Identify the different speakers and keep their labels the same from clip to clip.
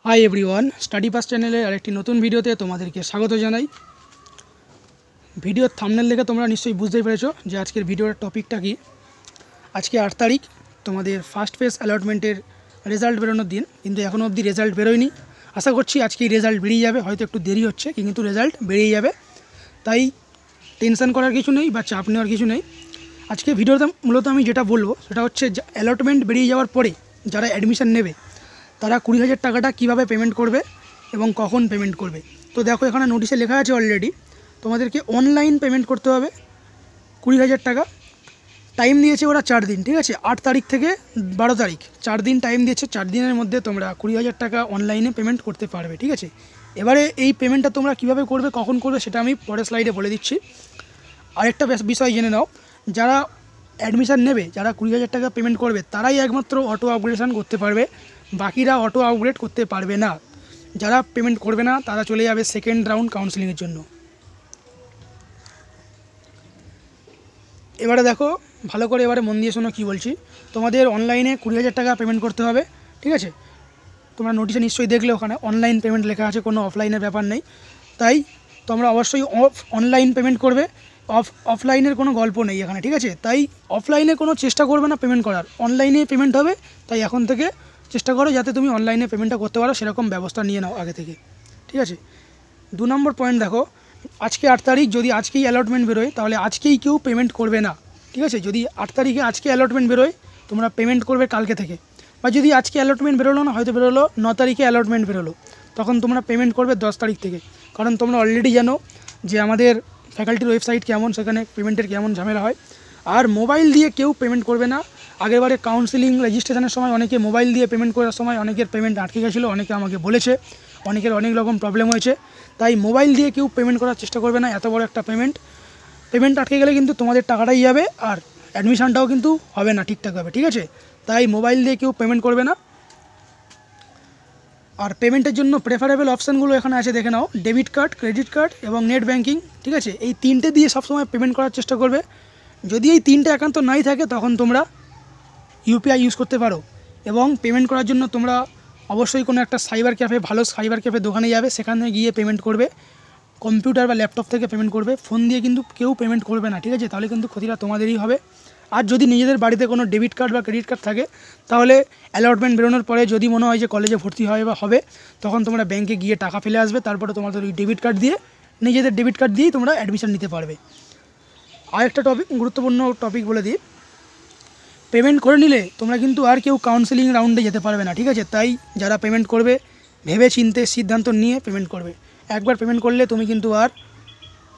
Speaker 1: Hi everyone, study pass চ্যানেলে আরেকটি নতুন ভিডিওতে তোমাদেরকে স্বাগত জানাই। ভিডিওর থাম্বনেল দেখে তোমরা নিশ্চয়ই বুঝতেই পেরেছো যে আজকের ভিডিওর টপিকটা কি। আজকে 8 তারিখ, তোমাদের ফার্স্ট ফেজ অ্যালটমেন্টের রেজাল্ট বেরোনোর দিন, কিন্তু এখনও অবধি রেজাল্ট বেরোয়নি। আশা করছি আজকেই রেজাল্ট বেরিয়ে যাবে, হয়তো একটু দেরি হচ্ছে কিন্তু রেজাল্ট বেরিয়ে যাবে। তাই টেনশন করার কিছু নেই বা চাপ নেওয়ার কিছু নেই। আজকে ভিডিওতে মূলত আমি যেটা বলবো সেটা হচ্ছে অ্যালটমেন্ট বেরিয়ে যাওয়ার পরে যারা অ্যাডমিশান নেবে তারা 20,000 টাকাটা কীভাবে পেমেন্ট করবে এবং কখন পেমেন্ট করবে। তো দেখো, এখানে নোটিশে লেখা আছে অলরেডি তোমাদেরকে অনলাইন পেমেন্ট করতে হবে 20,000 টাকা। টাইম দিয়েছে ওরা 4 দিন, ঠিক আছে, 8 তারিখ থেকে 12 তারিখ, 4 দিন টাইম দিয়েছে। 4 দিনের মধ্যে তোমরা 20,000 টাকা অনলাইনে পেমেন্ট করতে পারবে, ঠিক আছে। এবারে এই পেমেন্টটা তোমরা কীভাবে করবে, কখন করবে, সেটা আমি পরের স্লাইডে বলে দিচ্ছি। আরেকটা বিষয় জেনে নাও, যারা অ্যাডমিশান নেবে, যারা 20,000 টাকা পেমেন্ট করবে, তারাই একমাত্র অটো আপগ্রেডেশন করতে পারবে, বাকিরা অটো আপগ্রেড করতে পারবে না। যারা পেমেন্ট করবে না তারা চলে যাবে সেকেন্ড রাউন্ড কাউন্সেলিংয়ের জন্য। এবারে দেখো ভালো করে, এবারে মন দিয়ে শোনো কী বলছি। তোমাদের অনলাইনে 20,000 টাকা পেমেন্ট করতে হবে, ঠিক আছে। তোমরা নোটিশে নিশ্চয়ই দেখলে ওখানে অনলাইন পেমেন্ট লেখা আছে, কোনো অফলাইনের ব্যাপার নেই। তাই তোমরা অবশ্যই অনলাইন পেমেন্ট করবে, অফলাইনের কোনো গল্প নেই এখানে, ঠিক আছে। তাই অফলাইনে কোনো চেষ্টা করবে না পেমেন্ট করার, অনলাইনে পেমেন্ট হবে। তাই এখন থেকে চেষ্টা করো যাতে তুমি অনলাইনে পেমেন্টটা করতে পারো, সেরকম ব্যবস্থা নিয়ে নাও আগে থেকে, ঠিক আছে। 2 নম্বর পয়েন্ট দেখো, আজকে 8 তারিখ, যদি আজকেই অ্যালটমেন্ট বেরোয় তাহলে আজকেই কেউ পেমেন্ট করবে না, ঠিক আছে। যদি 8 তারিখে আজকে অ্যালটমেন্ট বেরোয় তোমরা পেমেন্ট করবে কালকে থেকে, বা যদি আজকে অ্যালটমেন্ট বেরোলো না, হয়তো বেরোলো 9 তারিখে অ্যালটমেন্ট বেরোলো, তখন তোমরা পেমেন্ট করবে 10 তারিখ থেকে। কারণ তোমরা অলরেডি জানো যে আমাদের ফ্যাকাল্টির ওয়েবসাইট কেমন, সেখানে পেমেন্টের কেমন ঝামেলা হয়। আর মোবাইল দিয়ে কেউ পেমেন্ট করবে না। আগেরবারে কাউন্সেলিং রেজিস্ট্রেশনের সময় অনেকে মোবাইল দিয়ে পেমেন্ট করার সময় অনেকের পেমেন্ট আটকে গেছিলো, অনেকে আমাকে বলেছে, অনেকের অনেক রকম প্রবলেম হয়েছে। তাই মোবাইল দিয়ে কেউ পেমেন্ট করার চেষ্টা করবে না। এত বড় একটা পেমেন্ট আটকে গেলে কিন্তু তোমাদের টাকাটাই যাবে, আর অ্যাডমিশানটাও কিন্তু হবে না ঠিকঠাকভাবে, ঠিক আছে। তাই মোবাইল দিয়ে কেউ পেমেন্ট করবে না। আর পেমেন্টের জন্য প্রেফারেবল অপশানগুলো এখানে আছে, দেখে নাও। ডেবিট কার্ড, ক্রেডিট কার্ড এবং নেট ব্যাঙ্কিং, ঠিক আছে। এই 3টে দিয়ে সবসময় পেমেন্ট করার চেষ্টা করবে। যদি এই 3টে একান্ত নাই থাকে তখন তোমরা ইউপিআই ইউজ করতে পারো। এবং পেমেন্ট করার জন্য তোমরা অবশ্যই কোনো একটা সাইবার ক্যাফে, ভালো সাইবার ক্যাফে দোকানে যাবে, সেখানে গিয়ে পেমেন্ট করবে। কম্পিউটার বা ল্যাপটপ থেকে পেমেন্ট করবে, ফোন দিয়ে কিন্তু কেউ পেমেন্ট করবে না, ঠিক আছে। তাহলে কিন্তু ক্ষতিটা তোমাদেরই হবে। আর যদি নিজেদের বাড়িতে কোনো ডেবিট কার্ড বা ক্রেডিট কার্ড থাকে, তাহলে অ্যালটমেন্ট বেরোনোর পরে যদি মনে হয় যে কলেজে ভর্তি হয় বা হবে, তখন তোমরা ব্যাংকে গিয়ে টাকা ফেলে আসবে, তারপরে তোমাদের ওই ডেবিট কার্ড দিয়ে, নিজেদের ডেবিট কার্ড দিয়েই তোমরা অ্যাডমিশান নিতে পারবে। আরেকটা গুরুত্বপূর্ণ টপিক বলে দিই, পেমেন্ট করে নিলে তোমরা কিন্তু আর কেউ কাউন্সেলিং রাউন্ডে যেতে পারবে না, ঠিক আছে। তাই যারা পেমেন্ট করবে ভেবে চিন্তে সিদ্ধান্ত নিয়ে পেমেন্ট করবে। একবার পেমেন্ট করলে তুমি কিন্তু আর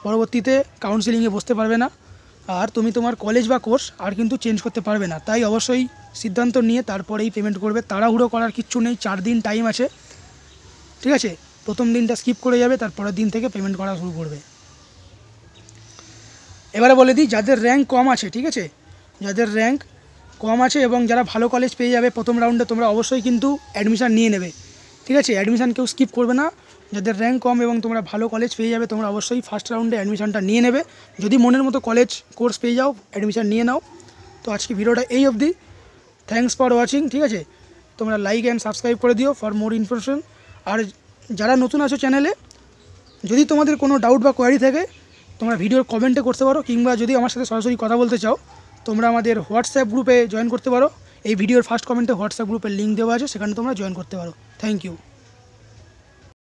Speaker 1: পরবর্তীতে কাউন্সেলিংয়ে বসতে পারবে না, আর তুমি তোমার কলেজ বা কোর্স আর কিন্তু চেঞ্জ করতে পারবে না। তাই অবশ্যই সিদ্ধান্ত নিয়ে তারপরেই পেমেন্ট করবে। তাড়াহুড়ো করার কিচ্ছু নেই, 4 দিন টাইম আছে, ঠিক আছে। প্রথম দিনটা স্কিপ করে যাবে, তারপরের দিন থেকে পেমেন্ট করা শুরু করবে। এবারে বলে দিই, যাদের র্যাঙ্ক কম আছে, ঠিক আছে, যাদের র্যাঙ্ক কম আছে এবং যারা ভালো কলেজ পেয়ে যাবে প্রথম রাউন্ডে, তোমরা অবশ্যই কিন্তু অ্যাডমিশান নিয়ে নেবে, ঠিক আছে। অ্যাডমিশান কেউ স্কিপ করবে না। যাদের র্যাঙ্ক কম এবং তোমরা ভালো কলেজ পেয়ে যাবে, তোমরা অবশ্যই ফার্স্ট রাউন্ডে অ্যাডমিশানটা নিয়ে নেবে। যদি মনের মতো কলেজ কোর্স পেয়ে যাও, অ্যাডমিশান নিয়ে নাও। তো আজকে ভিডিওটা এই অবধি। থ্যাঙ্কস ফর ওয়াচিং, ঠিক আছে। তোমরা লাইক অ্যান্ড সাবস্ক্রাইব করে দিও ফর মোর ইনফরমেশন। আর যারা নতুন আছো চ্যানেলে, যদি তোমাদের কোনো ডাউট বা কোয়ারি থাকে তোমরা ভিডিওর কমেন্টে করতে পারো, কিংবা যদি আমার সাথে সরাসরি কথা বলতে চাও তোমরা আমাদের হোয়াটসঅ্যাপ গ্রুপে জয়েন করতে পারো। এই ভিডিওর ফার্স্ট কমেন্টে হোয়াটসঅ্যাপ গ্রুপের লিঙ্ক দেওয়া আছে, সেখানে তোমরা জয়েন করতে পারো। Thank you.